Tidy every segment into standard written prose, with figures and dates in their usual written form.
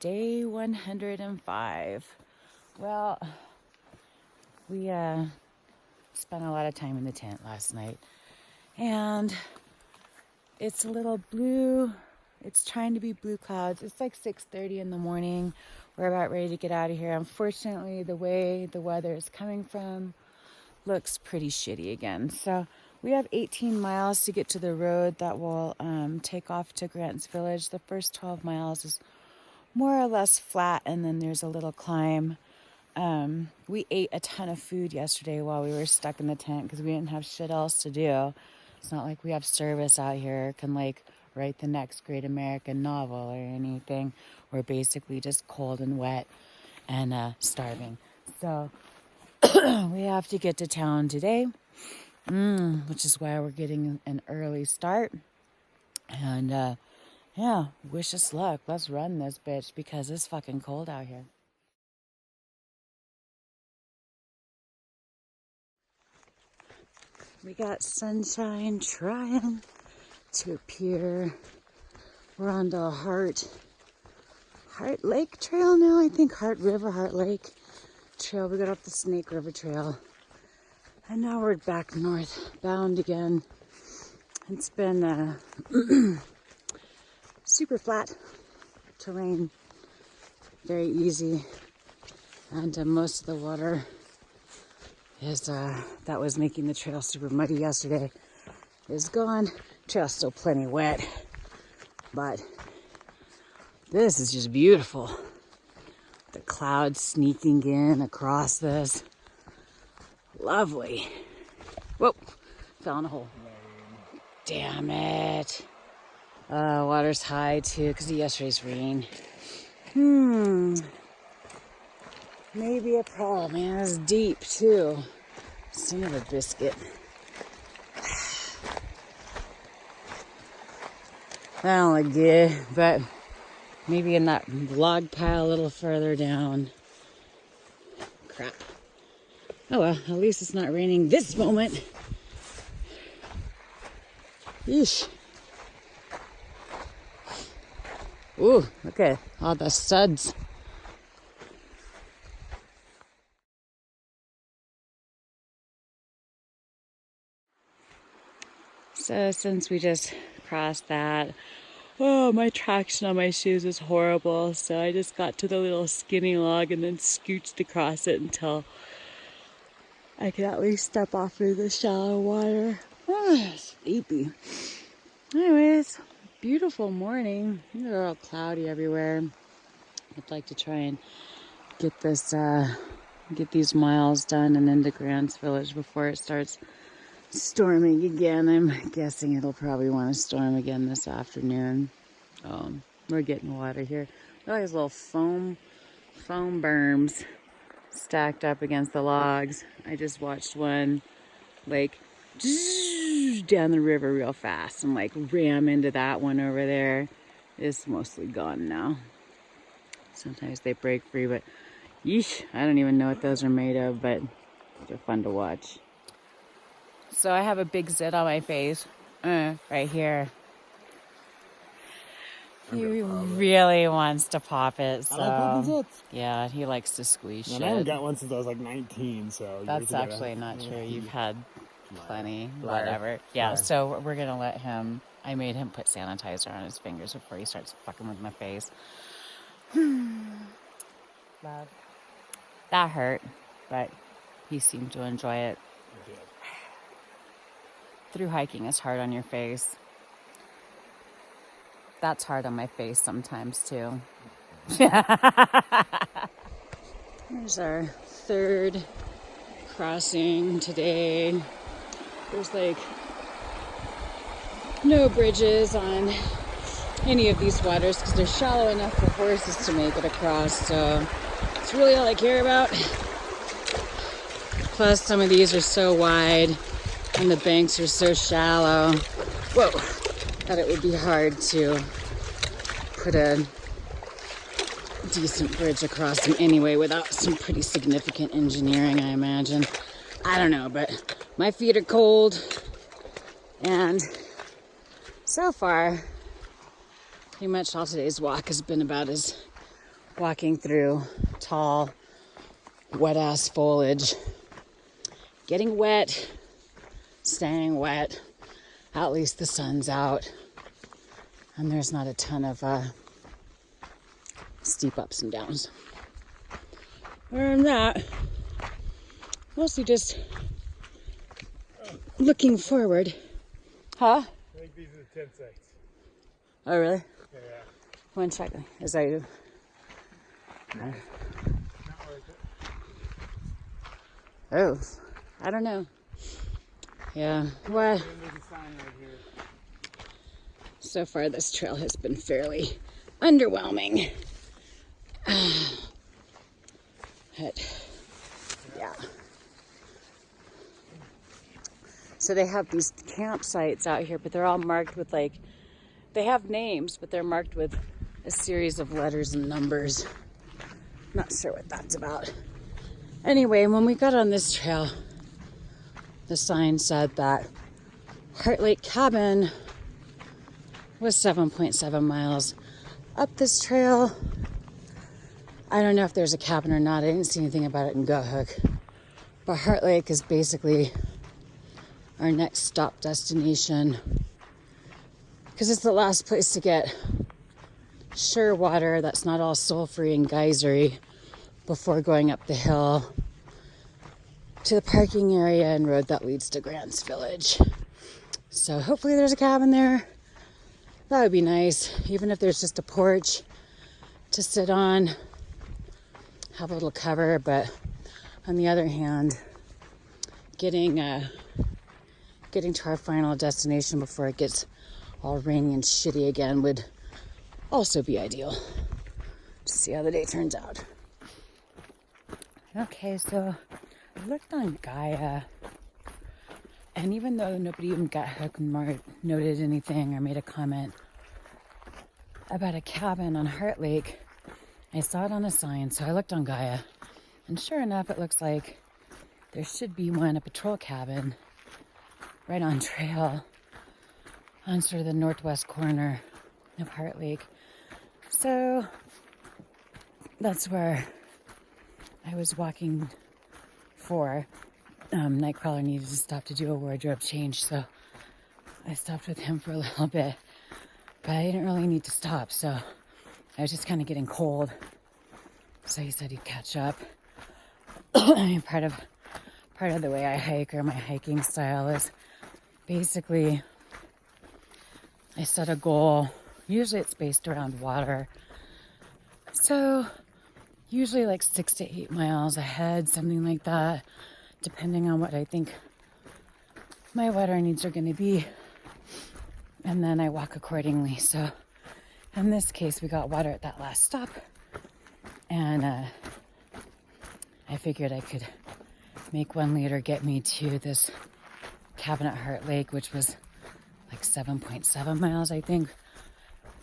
Day 105. Well, we spent a lot of time in the tent last night, and it's a little blue. It's trying to be blue clouds. It's like 6:30 in the morning. We're about ready to get out of here. Unfortunately, the way the weather is coming from looks pretty shitty again. So we have 18 miles to get to the road that will take off to Grant's Village. The first 12 miles is more or less flat, and then there's a little climb. We ate a ton of food yesterday while we were stuck in the tent because we didn't have shit else to do. It's not like we have service out here, can like write the next great American novel or anything. We're basically just cold and wet and starving. So we have to get to town today, which is why we're getting an early start. And yeah, wish us luck. Let's run this bitch because it's fucking cold out here. We got sunshine trying to appear. We're on the Heart Lake Trail now, I think. Heart Lake Trail. We got off the Snake River Trail. And now we're back northbound again. It's been super flat terrain, very easy. And most of the water is that was making the trail super muddy yesterday is gone. Trail's still plenty wet, but this is just beautiful. The clouds sneaking in across this. Lovely. Whoa, fell in a hole. Damn it. Water's high too because of yesterday's rain. Maybe a problem. Man, it's deep too. Son of a biscuit. That don't look good, but maybe in that log pile a little further down. Crap. Oh well, at least it's not raining this moment. Yeesh. Ooh, look at all the suds. So since we just crossed that, oh, my traction on my shoes is horrible. So I just got to the little skinny log and then scooched across it until I could at least step off into the shallow water. Sleepy. Anyways, beautiful morning. It's all cloudy everywhere. I'd like to try and get these miles done and into Grant's Village before it starts storming again. I'm guessing it'll probably want to storm again this afternoon. We're getting water here. Look at these little foam berms stacked up against the logs. I just watched one like down the river real fast and like ram into that one over there. It's mostly gone now. Sometimes they break free, but yeesh, I don't even know what those are made of, but they're fun to watch. So I have a big zit on my face, right here. He really wants to pop it, so I like popping zits. Yeah, he likes to squeeze shit. I haven't got one since I was like 19, so that's actually not true. You've had plenty, whatever. Yeah, so we're gonna let him. I made him put sanitizer on his fingers before he starts fucking with my face. Love. That hurt, but he seemed to enjoy it. Through hiking is hard on your face. That's hard on my face sometimes too. Here's our third crossing today. There's like no bridges on any of these waters because they're shallow enough for horses to make it across. So it's really all I care about. Plus some of these are so wide and the banks are so shallow. Whoa, that it would be hard to put a decent bridge across them anyway without some pretty significant engineering, I imagine. I don't know, but my feet are cold, and so far pretty much all today's walk has been about as walking through tall, wet-ass foliage, getting wet, staying wet. At least the sun's out, and there's not a ton of steep ups and downs. Other than that, mostly just looking forward. Huh? I think these are the tent sites. Oh, really? Yeah. One second. Is that you? Not worth it. Oh, I don't know. Yeah. Well, And there's a sign right here. so far this trail has been fairly underwhelming. But, yeah. So they have these campsites out here, but they're all marked with like, they have names, but they're marked with a series of letters and numbers. Not sure what that's about. Anyway, when we got on this trail, the sign said that Heart Lake Cabin was 7.7 miles up this trail. I don't know if there's a cabin or not. I didn't see anything about it in GoHook. But Heart Lake is basically our next stop destination because it's the last place to get sure water that's not all sulfury and geysery before going up the hill to the parking area and road that leads to Grants Village. So hopefully there's a cabin there. That would be nice, even if there's just a porch to sit on, have a little cover. But on the other hand, getting to our final destination before it gets all rainy and shitty again would also be ideal. To see how the day turns out. Okay, so I looked on Gaia, and even though nobody even got hooked and noted anything or made a comment about a cabin on Heart Lake, I saw it on a sign, so I looked on Gaia, and sure enough, it looks like there should be one, a patrol cabin, right on trail, on sort of the northwest corner of Heart Lake. So that's where I was walking for. Nightcrawler needed to stop to do a wardrobe change, so I stopped with him for a little bit. But I didn't really need to stop, so I was just kind of getting cold. So he said he'd catch up. Part of the way I hike, or my hiking style, is basically I set a goal. Usually it's based around water. So usually like 6 to 8 miles ahead, something like that, depending on what I think my water needs are going to be. And then I walk accordingly. So in this case, we got water at that last stop. And I figured I could make 1 liter get me to this cabin at Heart Lake, which was like 7.7 miles, I think,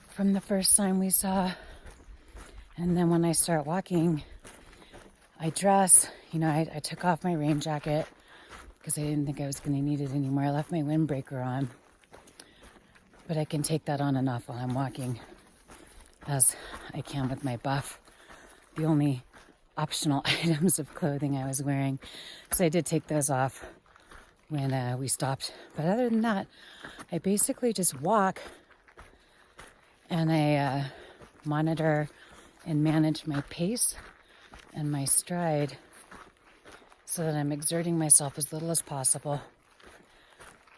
from the first sign we saw. And then when I start walking, I dress, I took off my rain jacket because I didn't think I was going to need it anymore. I left my windbreaker on, but I can take that on and off while I'm walking, as I can with my buff. The only optional items of clothing I was wearing. So I did take those off when we stopped. But other than that, I basically just walk and I monitor and manage my pace and my stride so that I'm exerting myself as little as possible.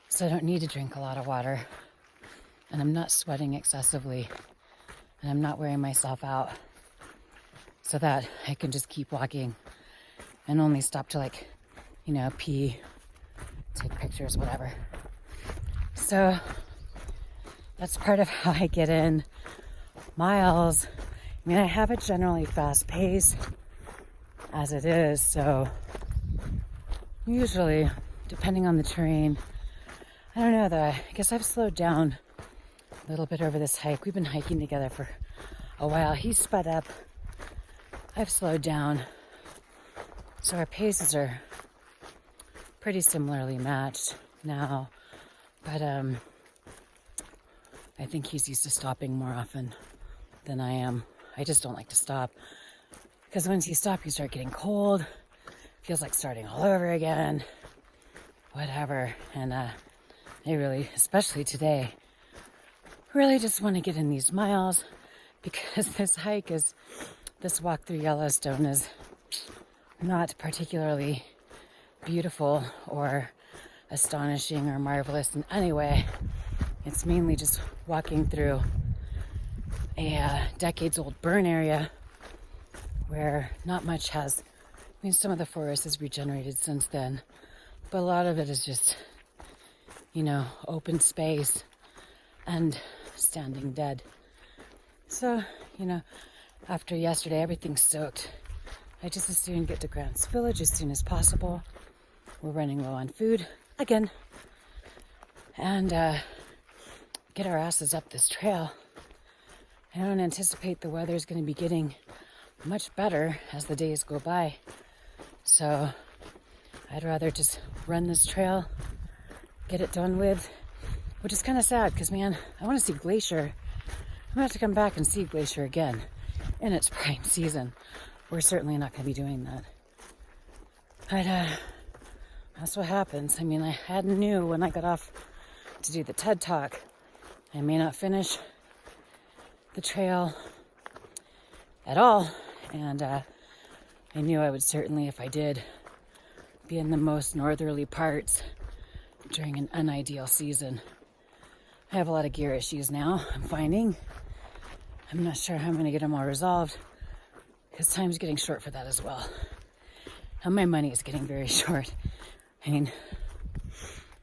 So I don't need to drink a lot of water. And I'm not sweating excessively. And I'm not wearing myself out. So that I can just keep walking and only stop to pee, take pictures, whatever. So that's part of how I get in miles. I mean, I have a generally fast pace as it is, so usually, depending on the terrain, I don't know though, I guess I've slowed down a little bit over this hike. We've been hiking together for a while. He's sped up. I've slowed down. So our paces are pretty similarly matched now. But I think he's used to stopping more often than I am. I just don't like to stop. Because once you stop, you start getting cold. Feels like starting all over again. Whatever. And I really, especially today, really just want to get in these miles because this walk through Yellowstone is not particularly beautiful or astonishing or marvelous in any way. It's mainly just walking through a decades-old burn area where not much has, I mean, some of the forest has regenerated since then, but a lot of it is just, open space and standing dead. So, after yesterday, everything's soaked. I just as soon get to Grant's Village as soon as possible. We're running low on food again. And get our asses up this trail. I don't anticipate the weather's going to be getting much better as the days go by. So I'd rather just run this trail, get it done with, which is kind of sad because, man, I want to see Glacier. I'm going to have to come back and see Glacier again in its prime season. We're certainly not going to be doing that. But that's what happens. I mean, I hadn't knew when I got off to do the TED Talk. I may not finish the trail at all. And I knew I would certainly, if I did, be in the most northerly parts during an unideal season. I have a lot of gear issues now, I'm finding. I'm not sure how I'm going to get them all resolved because time's getting short for that as well. And my money is getting very short. I mean,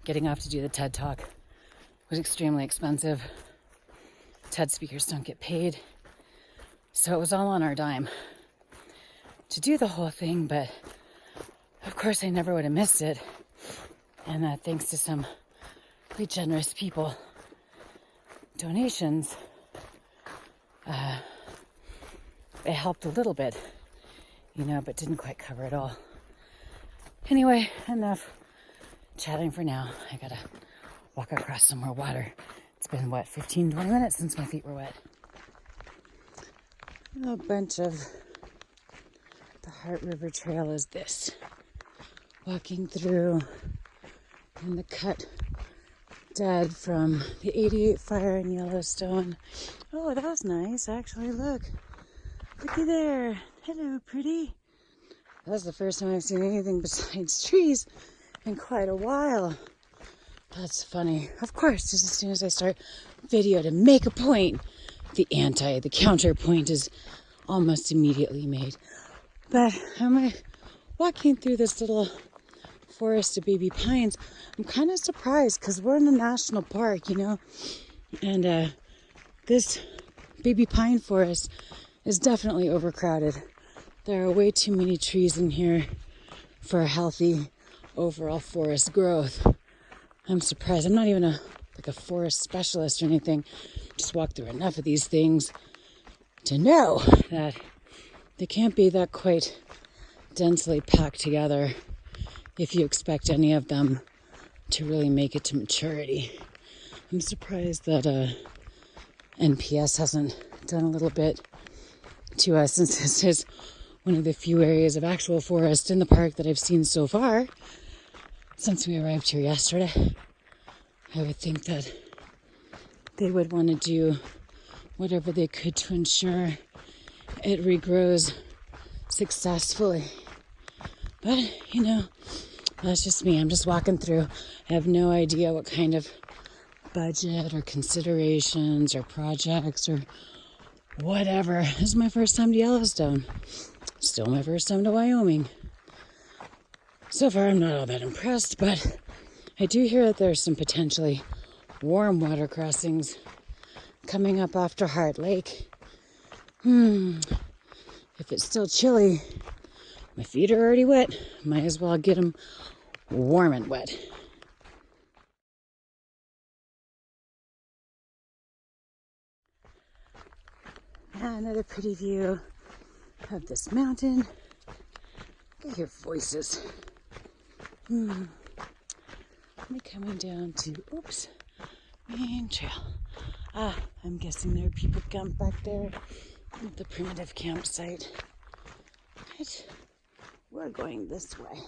getting off to do the TED Talk was extremely expensive. TED speakers don't get paid. So it was all on our dime to do the whole thing, but of course I never would have missed it. And thanks to some really generous people, donations, it helped a little bit, but didn't quite cover it all. Anyway, enough chatting for now. I gotta walk across some more water. It's been, 15, 20 minutes since my feet were wet. A bunch of the Heart River Trail is this. Walking through in the cut dead from the 88 fire in Yellowstone. Oh, that was nice, actually. Looky there. Hello, pretty. That's the first time I've seen anything besides trees in quite a while. That's funny. Of course, just as soon as I start video to make a point, the counterpoint is almost immediately made. But I'm walking through this little forest of baby pines. I'm kind of surprised because we're in a national park, and this baby pine forest is definitely overcrowded. There are way too many trees in here for a healthy overall forest growth. I'm surprised. I'm not even a forest specialist or anything. Just walked through enough of these things to know that they can't be that quite densely packed together if you expect any of them to really make it to maturity. I'm surprised that NPS hasn't done a little bit to us, since this is one of the few areas of actual forest in the park that I've seen so far since we arrived here yesterday. I would think that they would want to do whatever they could to ensure it regrows successfully. But, that's just me. I'm just walking through. I have no idea what kind of budget or considerations or projects or whatever. This is my first time to Yellowstone. Still my first time to Wyoming. So far, I'm not all that impressed, but I do hear that there's some potentially warm water crossings coming up after Heart Lake. If it's still chilly, my feet are already wet. Might as well get them warm and wet. Another pretty view of this mountain. I hear voices. I'm coming down to, main trail. I'm guessing there are people camped back there. The primitive campsite. Right. We're going this way.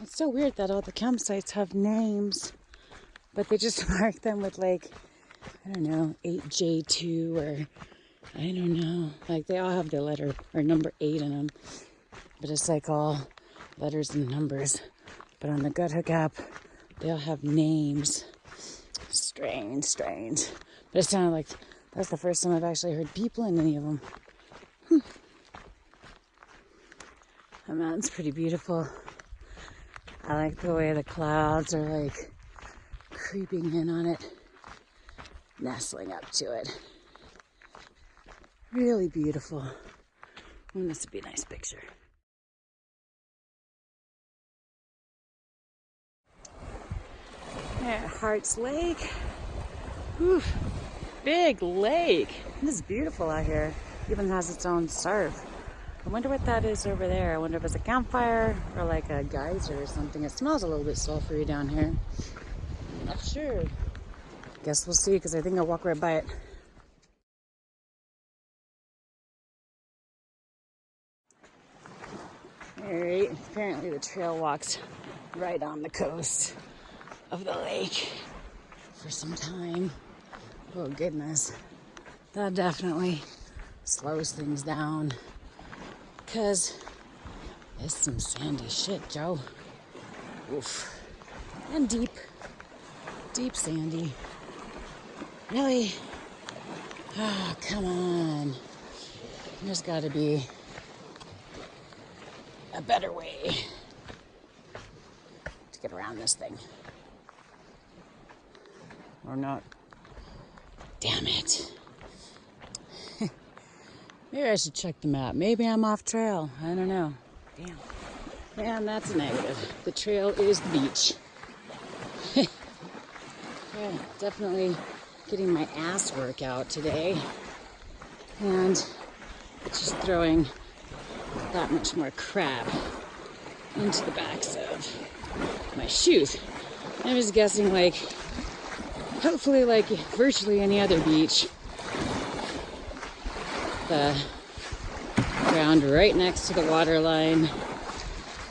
It's so weird that all the campsites have names, but they just mark them with like, I don't know, 8J2 or I don't know. Like they all have the letter or number 8 in them, but it's like all letters and numbers. But on the Gut Hook app, they all have names. Strange, strange. But it sounded like that's the first time I've actually heard people in any of them. The mountain's pretty beautiful. I like the way the clouds are like creeping in on it, nestling up to it. Really beautiful. This would be a nice picture. There, Hearts Lake. Whew. Big lake. This is beautiful out here. Even has its own surf. I wonder what that is over there. I wonder if it's a campfire or like a geyser or something. It smells a little bit sulfury down here. I'm not sure. Guess we'll see because I think I'll walk right by it. Alright, apparently the trail walks right on the coast of the lake for some time. Oh goodness. That definitely slows things down. Because it's some sandy shit, Joe. Oof. And deep. Deep sandy. Really? Oh, come on. There's got to be a better way to get around this thing. Or not. Damn it. Maybe I should check the map. Maybe I'm off trail. I don't know. Damn. Man, that's a negative. The trail is the beach. Yeah, definitely getting my ass workout today. And it's just throwing that much more crap into the backs of my shoes. I'm just guessing like, hopefully like virtually any other beach, the ground right next to the water line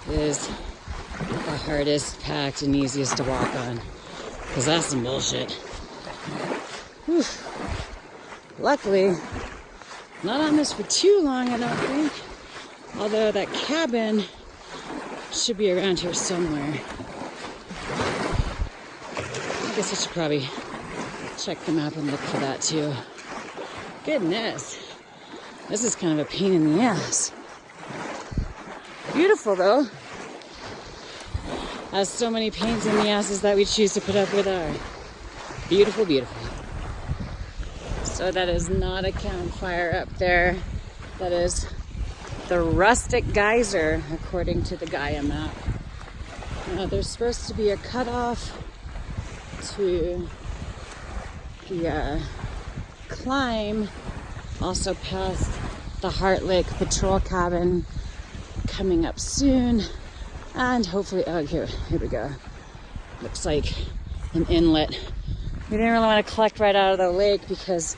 is the hardest packed and easiest to walk on. Because that's some bullshit. Whew. Luckily, not on this for too long, I don't think. Although that cabin should be around here somewhere. I guess I should probably check the map and look for that too. Goodness. This is kind of a pain in the ass. Beautiful though. As so many pains in the asses that we choose to put up with are. Beautiful, beautiful. So that is not a campfire up there. That is the rustic geyser, according to the Gaia map. There's supposed to be a cutoff to the climb, also past the Heart Lake Patrol Cabin coming up soon. And hopefully, oh, here we go. Looks like an inlet. We didn't really want to collect right out of the lake because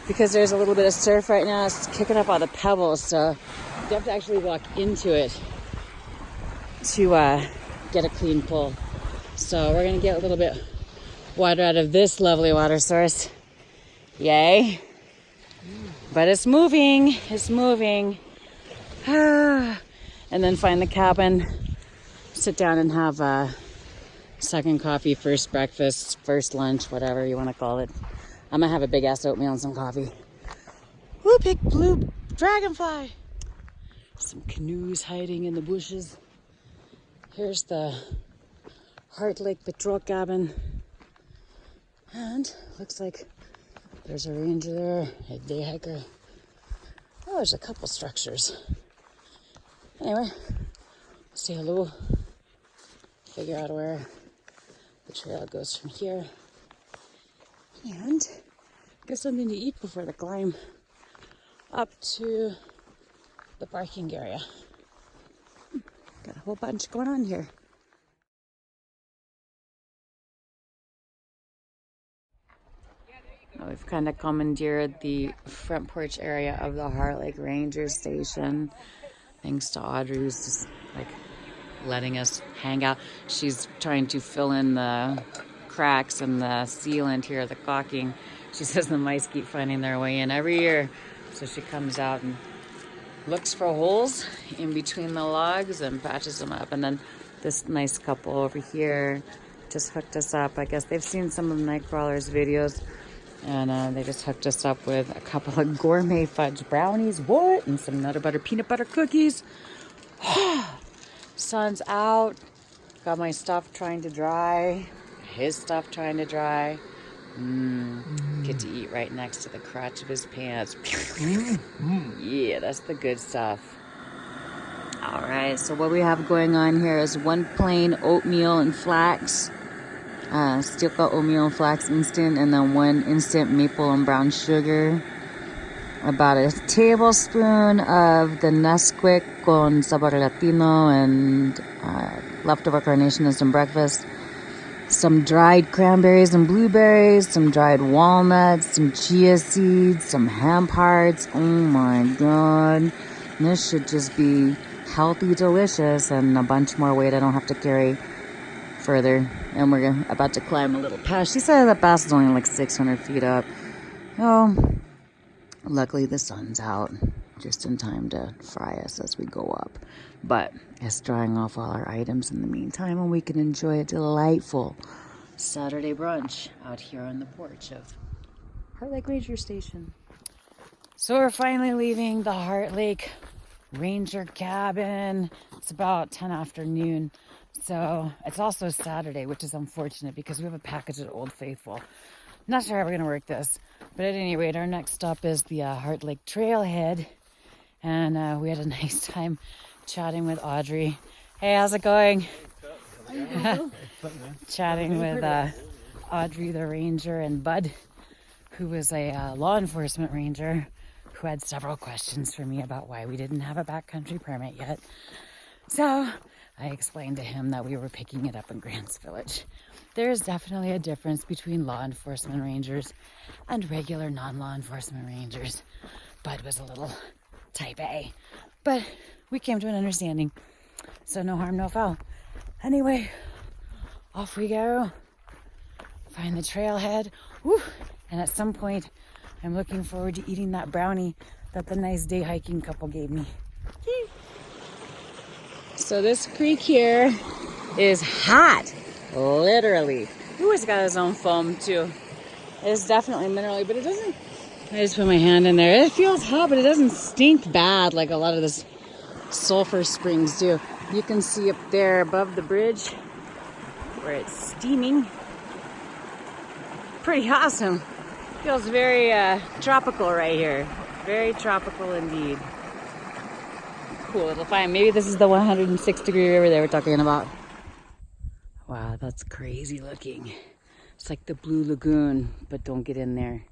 there's a little bit of surf right now. It's kicking up all the pebbles, so you have to actually walk into it to get a clean pull. So we're gonna get a little bit water out of this lovely water source. Yay! But it's moving. It's moving. And then find the cabin. Sit down and have a second coffee, first breakfast, first lunch, whatever you want to call it. I'm gonna have a big ass oatmeal and some coffee. Woo, big blue dragonfly. Some canoes hiding in the bushes. Here's the Heart Lake Patrol Cabin. And looks like there's a ranger there, a day hiker. Oh, there's a couple structures. Anyway, say hello. Figure out where the trail goes from here. And get something to eat before the climb up to the parking area. Got a whole bunch going on here. We've kind of commandeered the front porch area of the Heart Lake Ranger Station. Thanks to Audrey, who's just like letting us hang out. She's trying to fill in the cracks in the sealant here, the caulking. She says the mice keep finding their way in every year. So she comes out and looks for holes in between the logs and patches them up. And then this nice couple over here just hooked us up. I guess they've seen some of Nightcrawler's videos, and they just hooked us up with a couple of gourmet fudge brownies. What? And some Nutter Butter peanut butter cookies. Sun's out. Got my stuff trying to dry. His stuff trying to dry. Get to eat right next to the crotch of his pants. Yeah, that's the good stuff. All right, so what we have going on here is one plain oatmeal and flax, steel cut oatmeal and flax instant, and then one instant maple and brown sugar. About a tablespoon of the Nesquik con sabor latino and leftover carnation and some breakfast. Some dried cranberries and blueberries, some dried walnuts, some chia seeds, some hemp hearts. Oh my god. This should just be healthy, delicious, and a bunch more weight I don't have to carry further. And we're about to climb a little pass. She said the pass is only like 600 feet up. Oh, luckily the sun's out just in time to fry us as we go up. But it's drying off all our items in the meantime, and we can enjoy a delightful Saturday brunch out here on the porch of Heart Lake Ranger Station. So we're finally leaving the Heart Lake Ranger cabin. It's about 10 afternoon. So it's also Saturday, which is unfortunate because we have a package at Old Faithful. Not sure how we're going to work this. But at any rate, our next stop is the Heart Lake Trailhead. And we had a nice time chatting with Audrey. Hey, how's it going? Chatting with Audrey the ranger and Bud, who was a law enforcement ranger, who had several questions for me about why we didn't have a backcountry permit yet. So I explained to him that we were picking it up in Grants Village. There is definitely a difference between law enforcement rangers and regular non-law enforcement rangers. Bud was a little type A, but we came to an understanding, so no harm, no foul. Anyway, off we go. Find the trailhead. Woo! And at some point, I'm looking forward to eating that brownie that the nice day hiking couple gave me. Yay. So this creek here is hot, literally. Ooh, it's got its own foam too. It's definitely minerally, but it doesn't. I just put my hand in there. It feels hot, but it doesn't stink bad like a lot of this sulfur springs do. You can see up there above the bridge where it's steaming. Pretty awesome. Feels very tropical right here. Very tropical indeed. Cool little find. Maybe this is the 106-degree river they were talking about. Wow, that's crazy looking. It's like the Blue Lagoon, but don't get in there.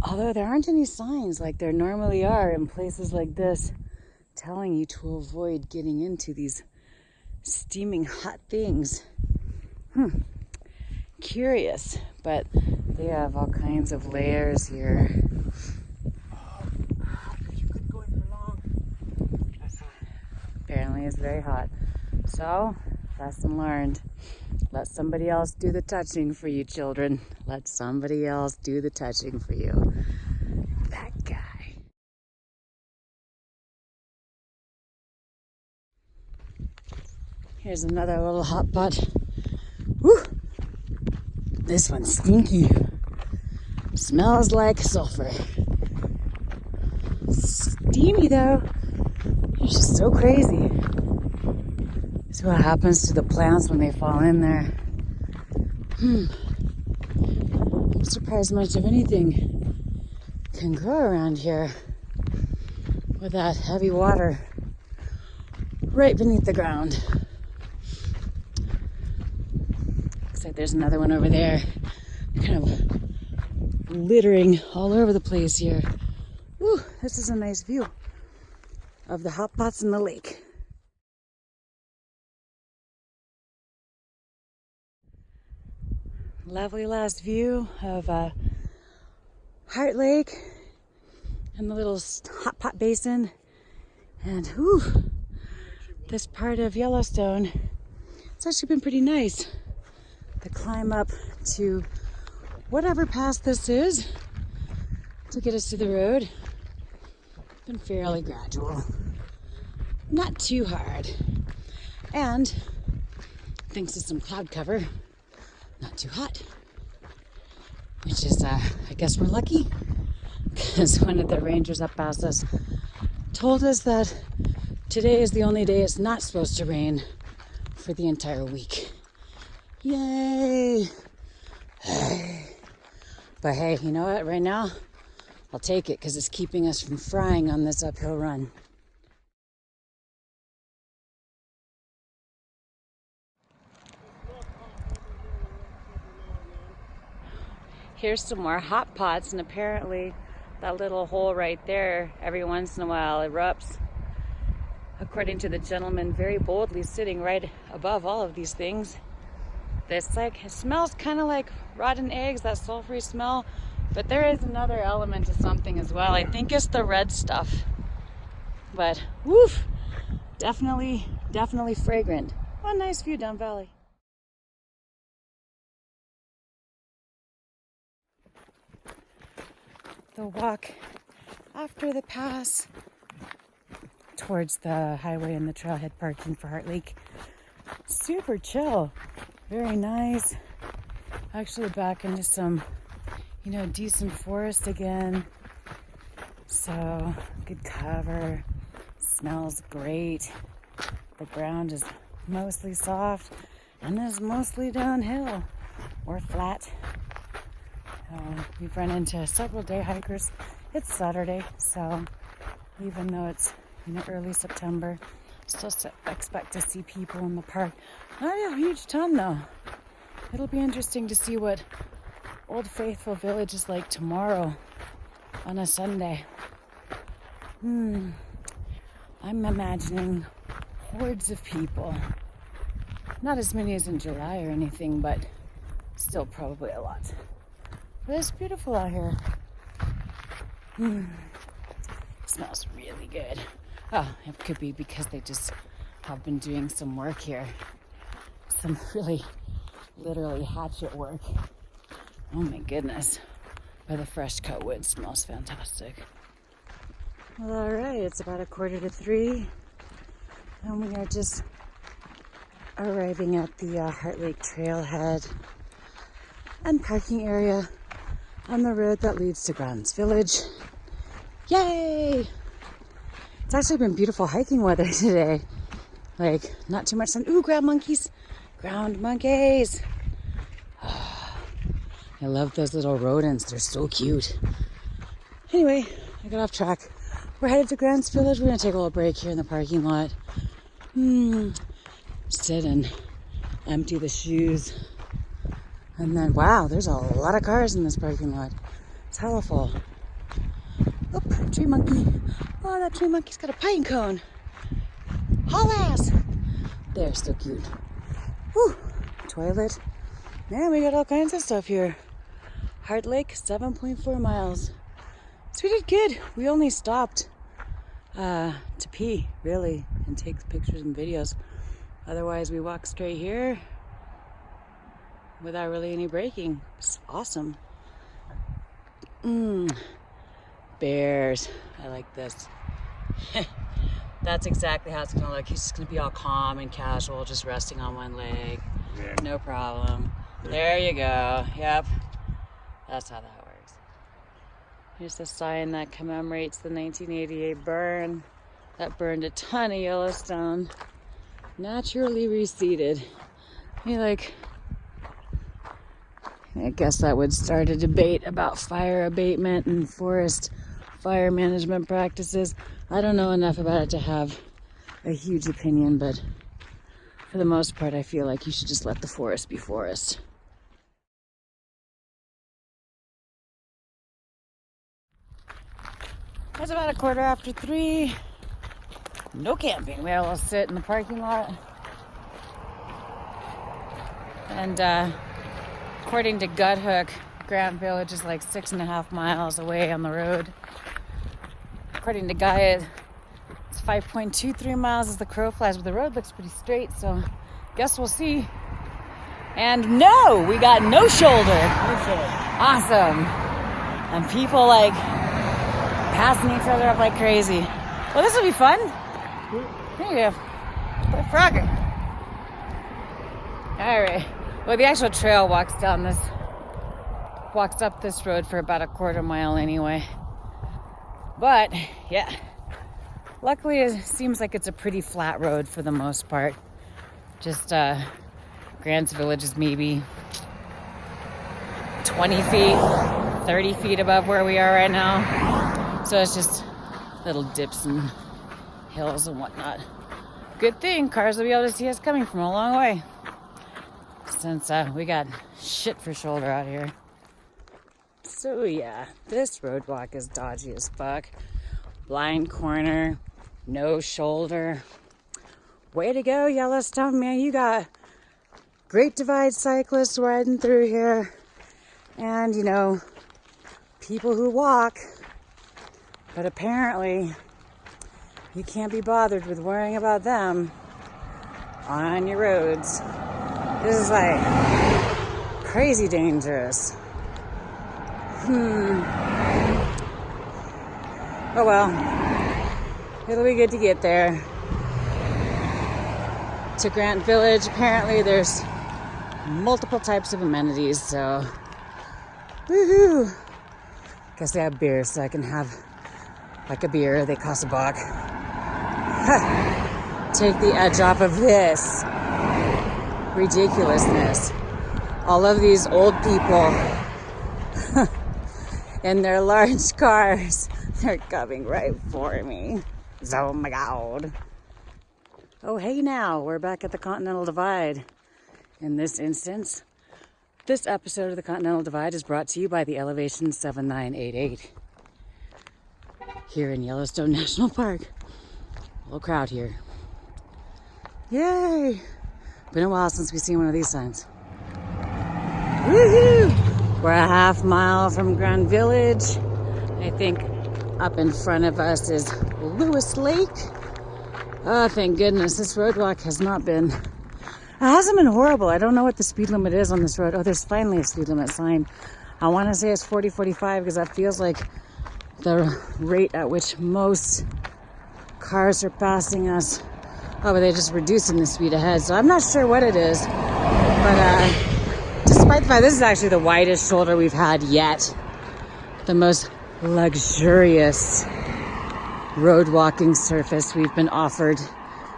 Although there aren't any signs like there normally are in places like this telling you to avoid getting into these steaming hot things. Curious, but they have all kinds of layers here. You could go in for long. Apparently it's very hot. So, lesson learned. Let somebody else do the touching for you, children. Let somebody else do the touching for you. That guy. Here's another little hot pot. Woo! This one's stinky. Smells like sulfur. Steamy though. It's just so crazy. See what happens to the plants when they fall in there. I'm surprised much of anything can grow around here with that heavy water right beneath the ground. Looks like there's another one over there. Kind of littering all over the place here. Ooh, this is a nice view of the hot pots in the lake. Lovely last view of Heart Lake and the little hot pot basin. And whew, this part of Yellowstone, it's actually been pretty nice. The climb up to whatever pass this is to get us to the road. Been fairly gradual. Not too hard. And thanks to some cloud cover, not too hot. Which is, I guess we're lucky, because one of the rangers up past us told us that today is the only day it's not supposed to rain for the entire week. Yay! But hey, you know what? Right now, I'll take it because it's keeping us from frying on this uphill run. Here's some more hot pots, and apparently that little hole right there, every once in a while, erupts. According to the gentleman very boldly sitting right above all of these things. This it smells kind of like rotten eggs, that sulfury smell, but there is another element to something as well. I think it's the red stuff. But woof, definitely fragrant. What a nice view down valley. The walk after the pass towards the highway and the trailhead parking for Heart Lake. Super chill, very nice. Actually back into some, decent forest again. So good cover, smells great. The ground is mostly soft and is mostly downhill or flat. We've run into several day hikers. It's Saturday, so even though it's early September, still expect to see people in the park. Not a huge ton though. It'll be interesting to see what Old Faithful Village is like tomorrow on a Sunday. I'm imagining hordes of people. Not as many as in July or anything, but still probably a lot. But it's beautiful out here. Smells really good. Oh, it could be because they just have been doing some work here. Some really, literally hatchet work. Oh my goodness. But the fresh cut wood smells fantastic. Well, all right, it's about 2:45, and we are just arriving at the Heart Lake trailhead and parking area on the road that leads to Grants Village. Yay! It's actually been beautiful hiking weather today. Like, not too much sun. Ooh, ground monkeys! Ground monkeys! I love those little rodents. They're so cute. Anyway, I got off track. We're headed to Grants Village. We're going to take a little break here in the parking lot. Sit and empty the shoes. And then, wow, there's a lot of cars in this parking lot. It's hella full. Oop, tree monkey. Oh, that tree monkey's got a pine cone. Haul ass. They're so cute. Whew, toilet. Man, we got all kinds of stuff here. Heart Lake, 7.4 miles. So we did good. We only stopped to pee, really, and take pictures and videos. Otherwise, we walked straight here without really any braking. It's awesome. Bears. I like this. That's exactly how it's gonna look. He's just gonna be all calm and casual, just resting on one leg. Yeah. No problem. There you go. Yep. That's how that works. Here's the sign that commemorates the 1988 burn that burned a ton of Yellowstone. Naturally reseeded. I guess that would start a debate about fire abatement and forest fire management practices. I don't know enough about it to have a huge opinion, but for the most part, I feel like you should just let the forest be forest. It's about 3:15. No camping. We'll sit in the parking lot. And according to Gut Hook Grant Village is like 6.5 miles away on the road. According to Gaia, it's 5.23 miles as the crow flies, but the road looks pretty straight, so guess we'll see. And no, we got no shoulder. No shoulder. Awesome. And people like passing each other up like crazy. Well, this will be fun. Here you go. Play Frogger. All right. Well, the actual trail walks up this road for about a quarter mile anyway. But yeah, luckily it seems like it's a pretty flat road for the most part. Just Grant's Village is maybe 20 feet, 30 feet above where we are right now. So it's just little dips and hills and whatnot. Good thing cars will be able to see us coming from a long way, since we got shit for shoulder out here. So yeah, this road walk is dodgy as fuck. Blind corner, no shoulder. Way to go, Yellowstone, man. You got Great Divide cyclists riding through here. And, you know, people who walk. But apparently, you can't be bothered with worrying about them on your roads. This is like crazy dangerous. Oh well, it'll be good to get there. To Grant Village, apparently there's multiple types of amenities, so woohoo! Guess they have beer, so I can have like a beer. They cost $1. Take the edge off of this ridiculousness. All of these old people in their large cars, they're coming right for me. Oh my God. Oh, hey now, we're back at the Continental Divide. In this instance, this episode of the Continental Divide is brought to you by the Elevation 7988 here in Yellowstone National Park. A little crowd here. Yay! Been a while since we've seen one of these signs. Woohoo! We're a half mile from Grant Village. I think up in front of us is Lewis Lake. Oh, thank goodness. This road walk hasn't been horrible. I don't know what the speed limit is on this road. Oh, there's finally a speed limit sign. I want to say it's 40, 45 because that feels like the rate at which most cars are passing us. Oh, but they're just reducing the speed ahead. So I'm not sure what it is. But despite the fact this is actually the widest shoulder we've had yet. The most luxurious road walking surface we've been offered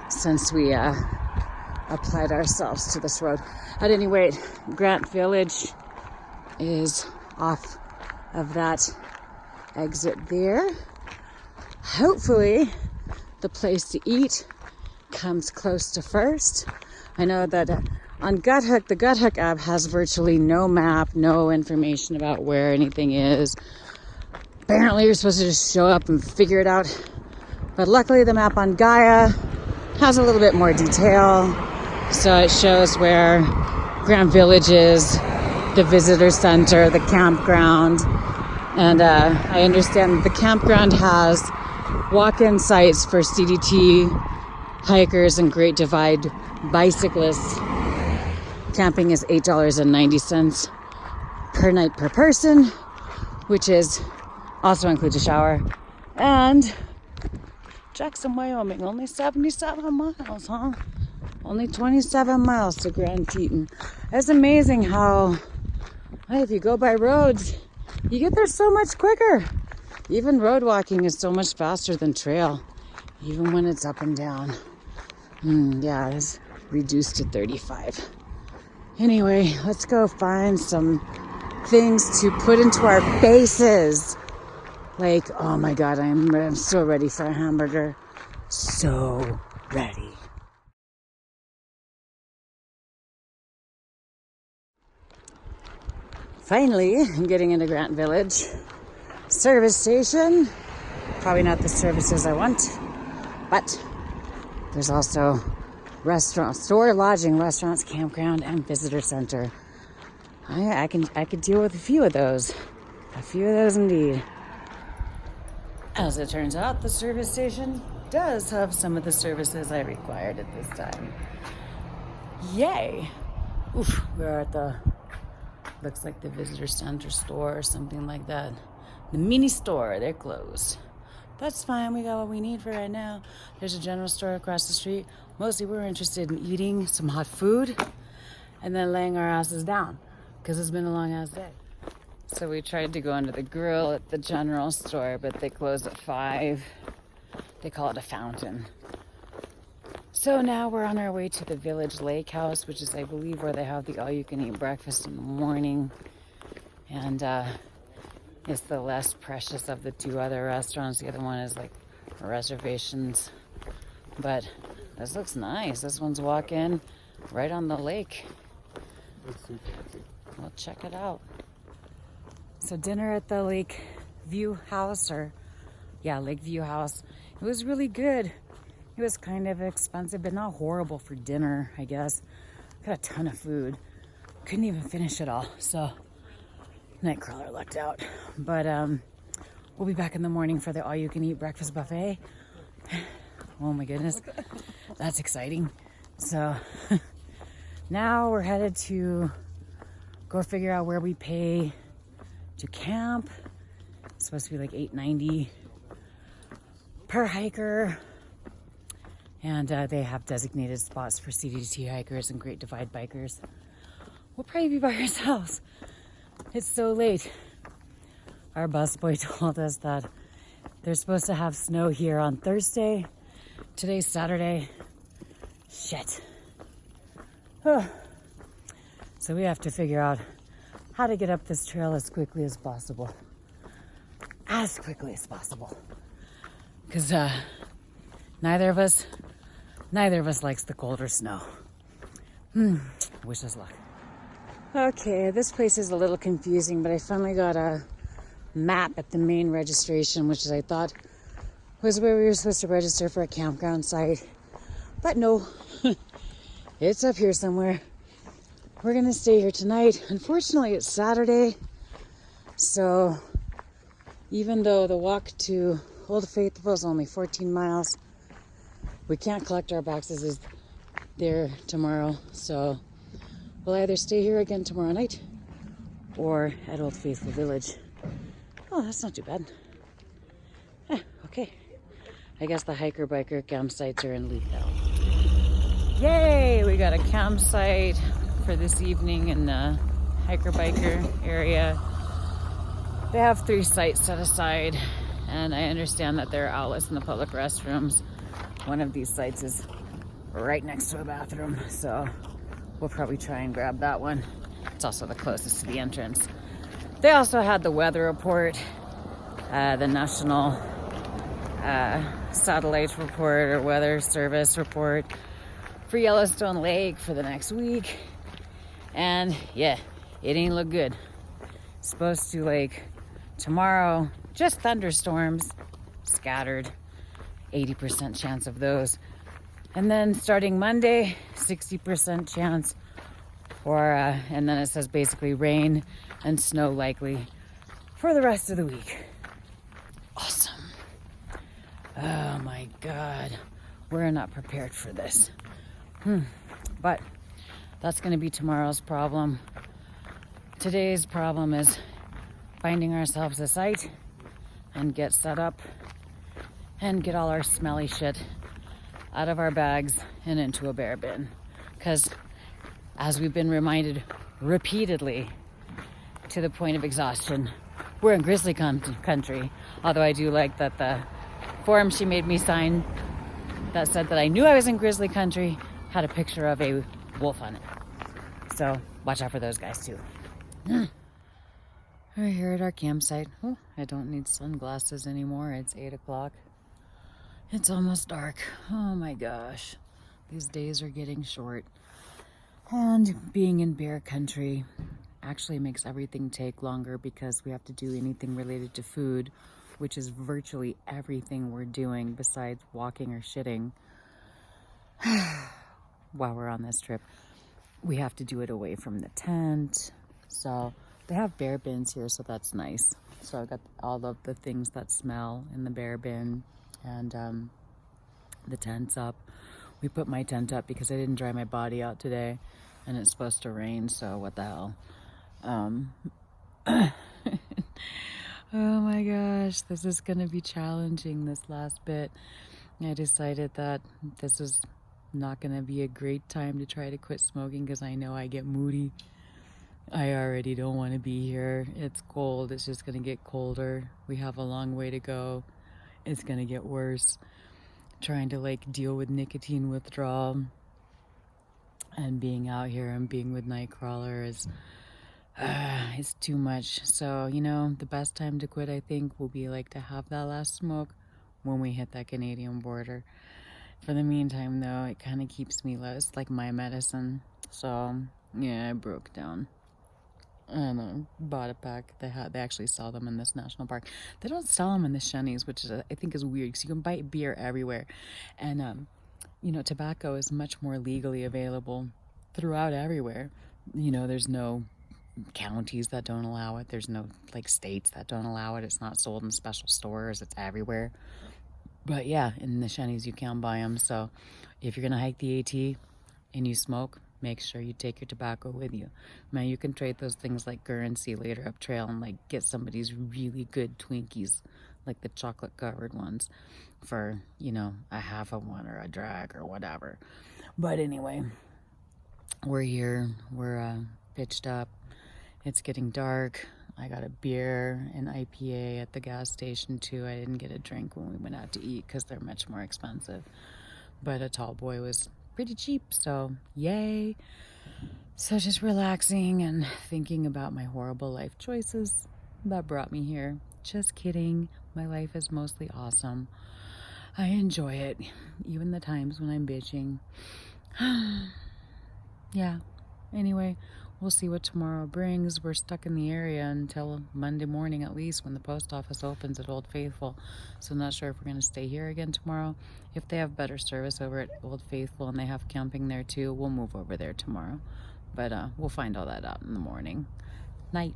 since we applied ourselves to this road. At any rate, Grant Village is off of that exit there. Hopefully the place to eat comes close to first. I know that on GutHook, the GutHook app has virtually no map, no information about where anything is. Apparently you're supposed to just show up and figure it out. But luckily the map on Gaia has a little bit more detail. So it shows where Grant Village is, the visitor center, the campground. And I understand that the campground has walk-in sites for CDT hikers and Great Divide bicyclists. Camping is $8.90 per night per person, which is also includes a shower. And Jackson, Wyoming, only 77 miles, huh? Only 27 miles to Grand Teton. It's amazing how, if you go by roads, you get there so much quicker. Even road walking is so much faster than trail, even when it's up and down. Yeah, it's reduced to 35. Anyway, let's go find some things to put into our faces. Like, oh my God, I'm so ready for a hamburger. So ready. Finally, I'm getting into Grant Village. Service station. Probably not the services I want, but there's also restaurant, store, lodging, restaurants, campground, and visitor center. I can deal with a few of those. A few of those indeed. As it turns out, the service station does have some of the services I required at this time. Yay! Oof, we're at the, looks like the visitor center store or something like that. The mini store, they're closed. That's fine, we got what we need for right now. There's a general store across the street. Mostly we're interested in eating some hot food and then laying our asses down because it's been a long ass day. So we tried to go into the grill at the general store, but they close at 5. They call it a fountain. So now we're on our way to the Village Lake House, which is, I believe, where they have the all-you-can-eat breakfast in the morning. And it's the less precious of the 2 other restaurants. The other one is like reservations. But this looks nice. This one's walk-in right on the lake. We'll check it out. So dinner at the Lake View House, Lake View House. It was really good. It was kind of expensive, but not horrible for dinner, I guess. Got a ton of food. Couldn't even finish it all, so Nightcrawler lucked out. But we'll be back in the morning for the all-you-can-eat breakfast buffet. Oh my goodness, that's exciting. So now we're headed to go figure out where we pay to camp. It's supposed to be like $8.90 per hiker. And they have designated spots for CDT hikers and Great Divide bikers. We'll probably be by ourselves. It's so late. Our busboy told us that they're supposed to have snow here on Thursday. Today's Saturday. Shit. So we have to figure out how to get up this trail as quickly as possible. As quickly as possible. Because neither of us likes the cold or snow. Wish us luck. Okay, this place is a little confusing, but I finally got a map at the main registration, which is, I thought, was where we were supposed to register for a campground site. But no, it's up here somewhere. We're gonna stay here tonight. Unfortunately, it's Saturday, so even though the walk to Old Faithful is only 14 miles, we can't collect our boxes there tomorrow, so we'll either stay here again tomorrow night or at Old Faithful Village. Oh, that's not too bad. Okay. I guess the hiker-biker campsites are in Lethal. Yay! We got a campsite for this evening in the hiker-biker area. They have 3 sites set aside, and I understand that there are outlets in the public restrooms. One of these sites is right next to a bathroom, so we'll probably try and grab that one. It's also the closest to the entrance. They also had the weather report, the national satellite report or weather service report for Yellowstone Lake for the next week. And yeah, it ain't look good. It's supposed to, like, tomorrow, just thunderstorms, scattered, 80% chance of those. And then starting Monday, 60% chance, and then it says basically rain and snow likely for the rest of the week. Awesome. Oh my God, we're not prepared for this. But that's gonna be tomorrow's problem. Today's problem is finding ourselves a site and get set up and get all our smelly shit out of our bags and into a bear bin. Because as we've been reminded repeatedly to the point of exhaustion, we're in grizzly country. Although I do like that the form she made me sign that said that I knew I was in grizzly country had a picture of a wolf on it. So watch out for those guys too. We're here at our campsite. Oh, I don't need sunglasses anymore. It's 8 o'clock. It's almost dark. Oh my gosh. These days are getting short. And being in bear country actually makes everything take longer because we have to do anything related to food, which is virtually everything we're doing besides walking or shitting while we're on this trip. We have to do it away from the tent. So they have bear bins here, so that's nice. So I got all of the things that smell in the bear bin, and the tent's up. We put my tent up because I didn't dry my body out today, and it's supposed to rain, so what the hell. Oh my gosh, this is gonna be challenging, this last bit. I decided that this is not gonna be a great time to try to quit smoking because I know I get moody. I already don't want to be here. It's cold. It's just going to get colder. We have a long way to go. It's going to get worse. Trying to like deal with nicotine withdrawal and being out here and being with Nightcrawler is it's too much. So, you know, the best time to quit, I think, will be like to have that last smoke when we hit that Canadian border. For the meantime, though, it kind of keeps me low. It's like my medicine. So, yeah, I broke down. And bought a pack. They actually sell them in this national park. They don't sell them in the Shunnies, which is, I think is weird because you can buy beer everywhere, and you know, tobacco is much more legally available throughout everywhere. You know, there's no counties that don't allow it. There's no like states that don't allow it. It's not sold in special stores. It's everywhere. But yeah, in the Shunnies you can buy them. So if you're gonna hike the AT and you smoke, make sure you take your tobacco with you. Man, you can trade those things like currency later up trail and like get somebody's really good Twinkies, like the chocolate covered ones, for, you know, a half of one or a drag or whatever. But anyway, we're here. We're pitched up. It's getting dark. I got a beer and IPA at the gas station too. I didn't get a drink when we went out to eat because they're much more expensive. But a tall boy was pretty cheap, so yay. So just relaxing and thinking about my horrible life choices that brought me here. Just kidding. My life is mostly awesome. I enjoy it, even the times when I'm bitching. Yeah. Anyway, we'll see what tomorrow brings. We're stuck in the area until Monday morning at least, when the post office opens at Old Faithful. So I'm not sure if we're going to stay here again tomorrow. If they have better service over at Old Faithful and they have camping there too, we'll move over there tomorrow. But we'll find all that out in the morning. Night.